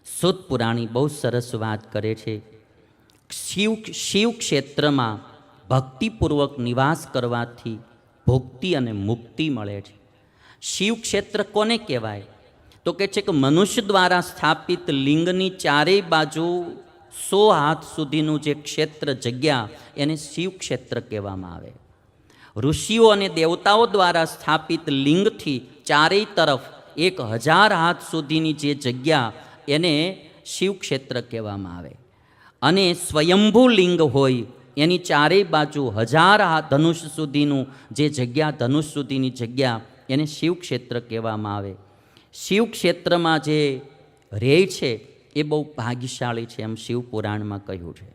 સુત પુરાણી બહુ સરસ વાત કરે છે. શિવ ક્ષેત્રમાં ભક્તિપૂર્વક નિવાસ કરવાથી ભુક્તિ અને મુક્તિ મળે છે. શિવ ક્ષેત્ર કોને કહેવાય? તો કે છે કે મનુષ્ય દ્વારા સ્થાપિત લિંગની ચારેય બાજુ 100 હાથ સુધીનું જે ક્ષેત્ર જગ્યા એને શિવ ક્ષેત્ર કહેવામાં આવે. ઋષિઓ અને દેવતાઓ દ્વારા સ્થાપિત લિંગથી ચારેય તરફ 1000 હાથ સુધીની જે જગ્યા એને શિવ ક્ષેત્ર કહેવામાં આવે. અને સ્વયંભૂ લિંગ હોય એની ચારેય બાજુ 1000 હાથ ધનુષ સુધીનું જે જગ્યા, ધનુષ સુધીની જગ્યા એને શિવ ક્ષેત્ર કહેવામાં આવે. શિવ ક્ષેત્રમાં જે રહે છે એ બહુ ભાગ્યશાળી છે, એમ શિવ પુરાણમાં કહ્યું છે.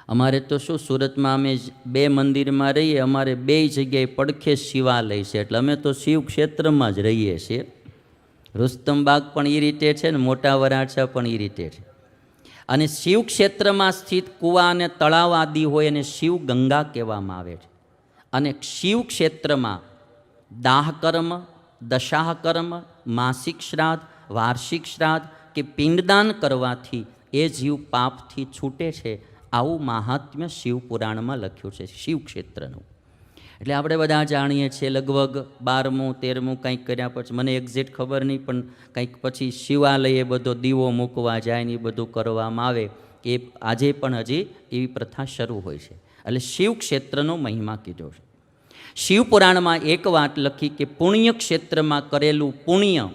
અમારે તો શું, સુરતમાં અમે 2 મંદિરમાં રહીએ, અમારે 2 જગ્યાએ પડખે શિવાલય છે, એટલે અમે તો શિવ ક્ષેત્રમાં જ રહીએ છીએ. રુસ્તમબાગ પણ એ રીતે છે ને મોટા વરાછા પણ એ રીતે છે. અને શિવ ક્ષેત્રમાં સ્થિત કૂવા અને તળાવ આદિ હોય એને શિવ ગંગા કહેવામાં આવે છે. અને શિવ ક્ષેત્રમાં દાહ કર્મ, દશાહ કર્મ, માસિક શ્રાદ્ધ, વાર્ષિક શ્રાદ્ધ કે પિંડદાન કરવાથી એ જીવ પાપથી છૂટે છે. આવું મહાત્મ્ય શિવ પુરાણમાં લખ્યું છે શિવ ક્ષેત્રનું. એટલે આપણે બધા જાણીએ છીએ, લગભગ 12મું 13મું કંઈક કર્યા પછી, મને એક્ઝેક્ટ ખબર નહીં, પણ કંઈક પછી શિવાલયે બધો દીવો મૂકવા જાય ને એ બધું કરવામાં આવે. એ આજે પણ હજી એવી પ્રથા શરૂ હોય છે. એટલે શિવ ક્ષેત્રનો મહિમા કીધો છે. શિવ પુરાણમાં એક વાત લખી કે પુણ્ય ક્ષેત્રમાં કરેલું પુણ્ય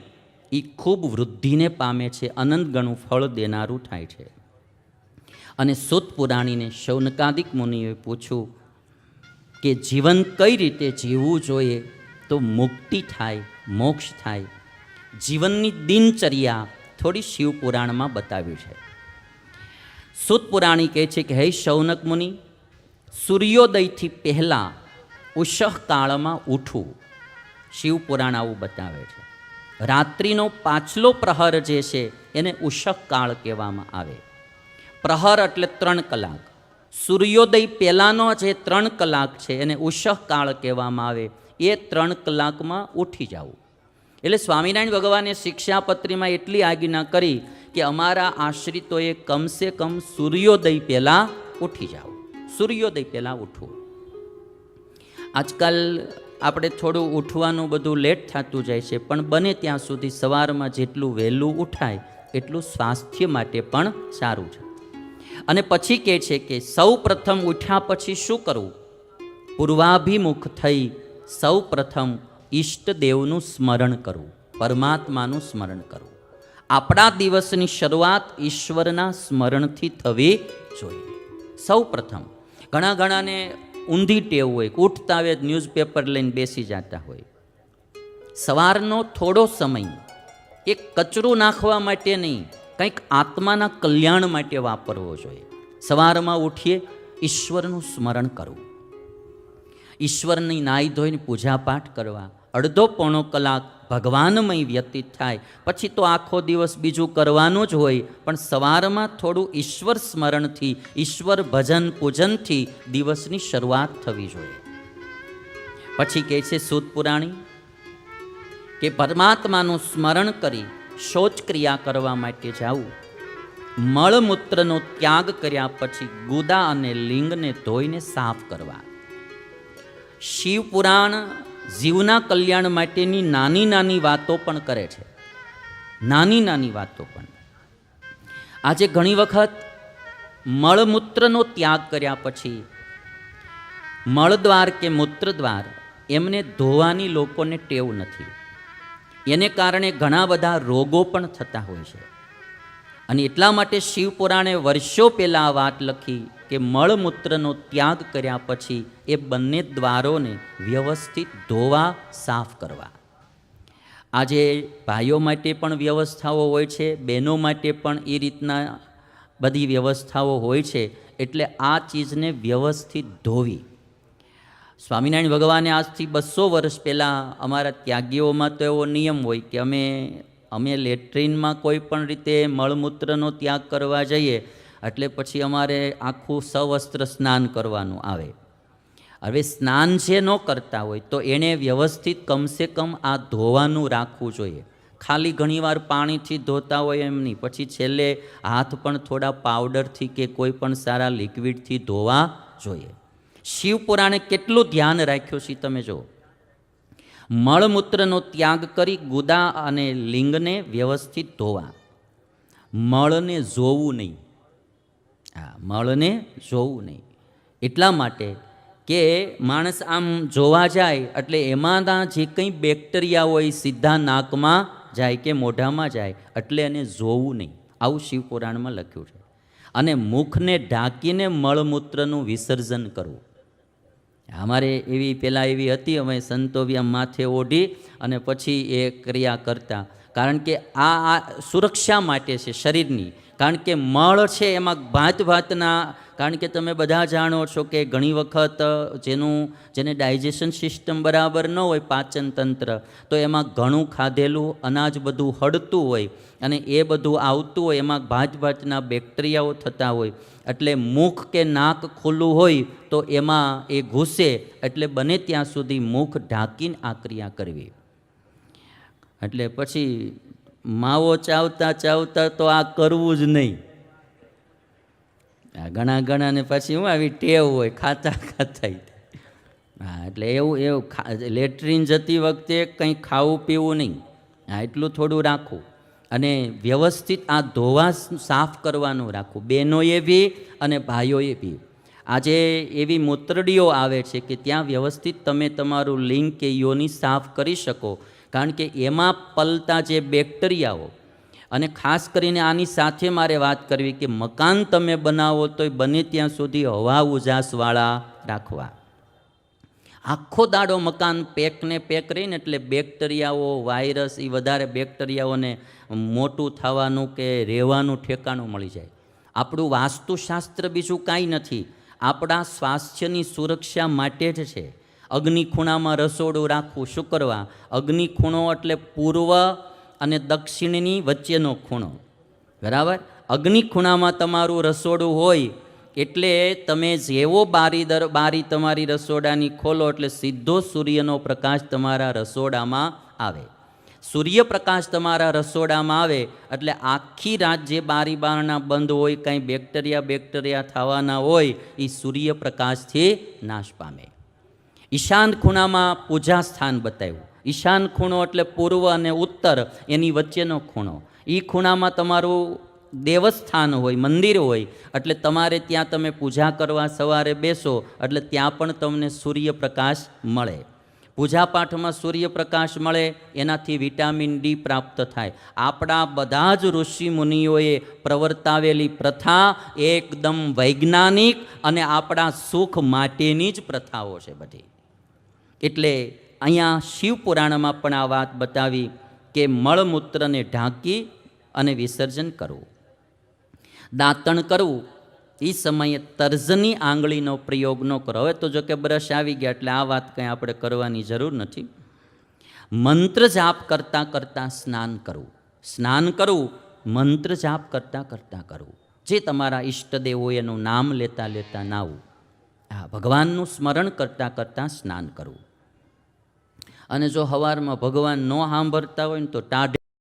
એ ખૂબ વૃદ્ધિને પામે છે, અનંત ગણું ફળ દેનારું થાય છે. અને સુત પુરાણીને શૌનકાદિક મુનિઓએ પૂછ્યું કે જીવન કઈ રીતે જીવવું જોઈએ તો મુક્તિ થાય, મોક્ષ થાય. જીવનની દિનચર્યા થોડી શિવ પુરાણમાં બતાવી છે. સુત પુરાણી કહે છે કે હે શૌનક મુનિ, સૂર્યોદયથી પહેલાં ઉષઃ કાળમાં ઉઠવું. શિવ પુરાણ આવું બતાવે છે. રાત્રિનો પાછલો પ્રહર જે છે એને ઉષઃ કાળ કહેવામાં આવે. પ્રહર એટલે 3 કલાક. સૂર્યોદય પહેલાંનો જે 3 કલાક છે એને ઉષઃ કાળ કહેવામાં આવે. એ 3 કલાકમાં ઉઠી જવું. એટલે સ્વામિનારાયણ ભગવાને શિક્ષાપત્રીમાં એટલી આજ્ઞા કરી કે અમારા આશ્રિતોએ કમસે કમ સૂર્યોદય પહેલાં ઉઠી જવું, સૂર્યોદય પહેલાં ઉઠવું. આજકાલ આપણે થોડું ઉઠવાનું બધું લેટ થતું જાય છે, પણ બને ત્યાં સુધી સવારમાં જેટલું વહેલું ઉઠાય એટલું સ્વાસ્થ્ય માટે પણ સારું છે. અને પછી કહે છે કે સૌ પ્રથમ ઉઠ્યા પછી શું કરવું? પૂર્વાભિમુખ થઈ સૌ પ્રથમ ઈષ્ટદેવનું સ્મરણ કરવું, પરમાત્માનું સ્મરણ કરવું. આપણા દિવસની શરૂઆત ઈશ્વરના સ્મરણથી થવી જોઈએ. સૌ પ્રથમ ઘણાને ઊંધી ટેવ હોય, ઉઠતા આવે ન્યૂઝપેપર લઈને બેસી જતા હોય. સવારનો થોડો સમય એક કચરું નાખવા માટે નહીં, કંઈક આત્માના કલ્યાણ માટે વાપરવો જોઈએ. સવારમાં ઉઠીએ ઈશ્વરનું સ્મરણ કરવું, ઈશ્વરની નાહી ધોઈને પૂજાપાઠ કરવા. અડધો પોણો કલાક ભગવાનમય વ્યતીત થાય. પછી તો આખો દિવસ બીજું કરવાનું જ હોય, પણ સવારમાં થોડું ઈશ્વર સ્મરણથી, ઈશ્વર ભજન પૂજનથી દિવસની શરૂઆત થવી જોઈએ. પછી કહે છે સુત પુરાણી કે પરમાત્માનું સ્મરણ કરી શૌચક્રિયા કરવા માટે જાવું. મળમૂત્રનો ત્યાગ કર્યા પછી ગુદા અને લિંગને ધોઈને સાફ કરવા. શિવ પુરાણ જીવના કલ્યાણ માટેની નાની નાની વાતો પણ કરે છે. નાની નાની વાતો પણ. આજે ઘણી વખત મળમૂત્રનો ત્યાગ કર્યા પછી મળદ્વાર કે મૂત્રદ્વાર એમને ધોવાની લોકોને ટેવ નથી. એને કારણે ઘણા બધા રોગો પણ થતા હોય છે. અને એટલા માટે શિવ પુરાણે વર્ષો પહેલાં આ વાત લખી કે મળમૂત્રનો ત્યાગ કર્યા પછી એ બંને દ્વારોને વ્યવસ્થિત ધોવા, સાફ કરવા. આજે ભાઈઓ માટે પણ વ્યવસ્થાઓ હોય છે, બહેનો માટે પણ એ રીતના બધી વ્યવસ્થાઓ હોય છે. એટલે આ ચીજને વ્યવસ્થિત ધોવી. સ્વામિનારાયણ ભગવાને આજથી 200 વર્ષ પહેલાં અમારા ત્યાગીઓમાં તો એવો નિયમ હોય કે અમે લેટ્રિનમાં કોઈ પણ રીતે મળમૂત્રનો ત્યાગ કરવા જઈએ એટલે પછી અમારે આખું સવસ્ત્ર સ્નાન કરવાનું આવે. હવે સ્નાન જે ન કરતા હોય તો એણે વ્યવસ્થિત કમસે કમ આ ધોવાનું રાખવું જોઈએ. ખાલી ઘણીવાર પાણીથી ધોતા હોય એમ નહીં, પછી છેલ્લે હાથ પણ થોડા પાવડરથી કે કોઈ પણ સારા લિક્વિડથી ધોવા જોઈએ. શિવપુરાણે કેટલું ધ્યાન રાખ્યું છે તમે જુઓ. મળમૂત્રનો ત્યાગ કરી ગુદા અને લિંગને વ્યવસ્થિત ધોવા. મળને જોવું નહીં. હા, મળને જોવું નહીં. એટલા માટે કે માણસ આમ જોવા જાય એટલે એમાંના જે કંઈ બેક્ટેરિયા હોય સીધા નાકમાં જાય કે મોઢામાં જાય, એટલે એને જોવું નહીં. આવું શિવપુરાણમાં લખ્યું છે. અને મુખને ઢાંકીને મળમૂત્રનું વિસર્જન કરવું. અમારે પહેલાં એવી હતી, અમે સંતોવ્યા માથે ઓઢી અને પછી એ ક્રિયા કરતા. કારણ કે આ સુરક્ષા માટે છે શરીરની. કારણ કે મળ છે એમાં ભાતના, કારણ કે તમે બધા જાણો છો કે ઘણી વખત જેને ડાયજેશન સિસ્ટમ બરાબર ન હોય, પાચન તંત્ર, તો એમાં ઘણું ખાધેલું અનાજ બધું હળતું હોય અને એ બધું આવતું હોય, એમાં ભાતના બેક્ટેરિયાઓ થતા હોય. એટલે મુખ કે નાક ખુલ્લું હોય તો એમાં એ ઘૂસે. એટલે બને ત્યાં સુધી મુખ ઢાંકીને આ ક્રિયા કરવી. એટલે પછી માવો ચાવતા ચાવતા તો આ કરવું જ નહીં. ઘણાને પછી હું આવી ટેવ હોય ખાતા ખાતા. હા, એટલે એવું લેટ્રિન જતી વખતે કંઈ ખાવું પીવું નહીં. હા, એટલું થોડું રાખવું. અને વ્યવસ્થિત આ ધોવા સાફ કરવાનું રાખવું, બહેનોએ બી અને ભાઈઓએ બી. આજે એવી મૂત્રડીઓ આવે છે કે ત્યાં વ્યવસ્થિત તમે તમારું લિંગ કે યોની સાફ કરી શકો. કારણ કે એમાં પલતા જે બેક્ટેરિયાઓ, અને ખાસ કરીને આની સાથે મારે વાત કરવી કે મકાન તમે બનાવો તો બને ત્યાં સુધી હવા ઉજાસવાળા રાખવા. આખો દાડો મકાન પેકને પેક રહીને એટલે બેક્ટેરિયાઓ, વાયરસ, એ વધારે બેક્ટેરિયાઓને મોટું થવાનું કે રહેવાનું ઠેકાણું મળી જાય. આપણું વાસ્તુશાસ્ત્ર બીજું કાંઈ નથી, આપણા સ્વાસ્થ્યની સુરક્ષા માટે જ છે. અગ્નિ ખૂણામાં રસોડું રાખવું. શું કરવા? અગ્નિ ખૂણો એટલે પૂર્વ અને દક્ષિણની વચ્ચેનો ખૂણો, બરાબર? અગ્નિ ખૂણામાં તમારું રસોડું હોય એટલે તમે જેવો બારી તમારી રસોડાની ખોલો એટલે સીધો સૂર્યનો પ્રકાશ તમારા રસોડામાં આવે. સૂર્યપ્રકાશ તમારા રસોડામાં આવે એટલે આખી રાત જે બારી બારણા બંધ હોય, કાંઈ બેક્ટેરિયા થવાના હોય, એ સૂર્યપ્રકાશથી નાશ પામે. ઈશાન ખૂણામાં પૂજા સ્થાન બતાવ્યું. ઈશાન ખૂણો એટલે પૂર્વ અને ઉત્તર એની વચ્ચેનો ખૂણો. એ ખૂણામાં તમારું દેવસ્થાન હોય, મંદિર હોય, એટલે તમારે ત્યાં તમે પૂજા કરવા સવારે બેસો એટલે ત્યાં પણ તમને સૂર્યપ્રકાશ મળે. પૂજાપાઠમાં સૂર્યપ્રકાશ મળે, એનાથી વિટામિન ડી પ્રાપ્ત થાય. આપણા બધા જ ઋષિ મુનિઓએ પ્રવર્તાવેલી પ્રથા એકદમ વૈજ્ઞાનિક અને આપણા સુખ માટેની જ પ્રથાઓ છે બધી. એટલે અહીંયા શિવપુરાણમાં પણ આ વાત બતાવી કે મળમૂત્રને ઢાંકી અને વિસર્જન કરવું. દાંતણ કરવું એ સમયે તર્જની આંગળીનો પ્રયોગ ન કરો. હવે તો જો કે બ્રશ આવી ગયા એટલે આ વાત કંઈ આપણે કરવાની જરૂર નથી. મંત્ર જાપ કરતાં કરતાં સ્નાન કરવું. સ્નાન કરવું મંત્ર જાપ કરતાં કરતાં કરવું. જે તમારા ઈષ્ટદેવો એનું નામ લેતા લેતા નાવું. હા, ભગવાનનું સ્મરણ કરતાં કરતાં સ્નાન કરવું. અને જો સવારમાં ભગવાન ન સાંભળતા હોય ને તો ટાઢે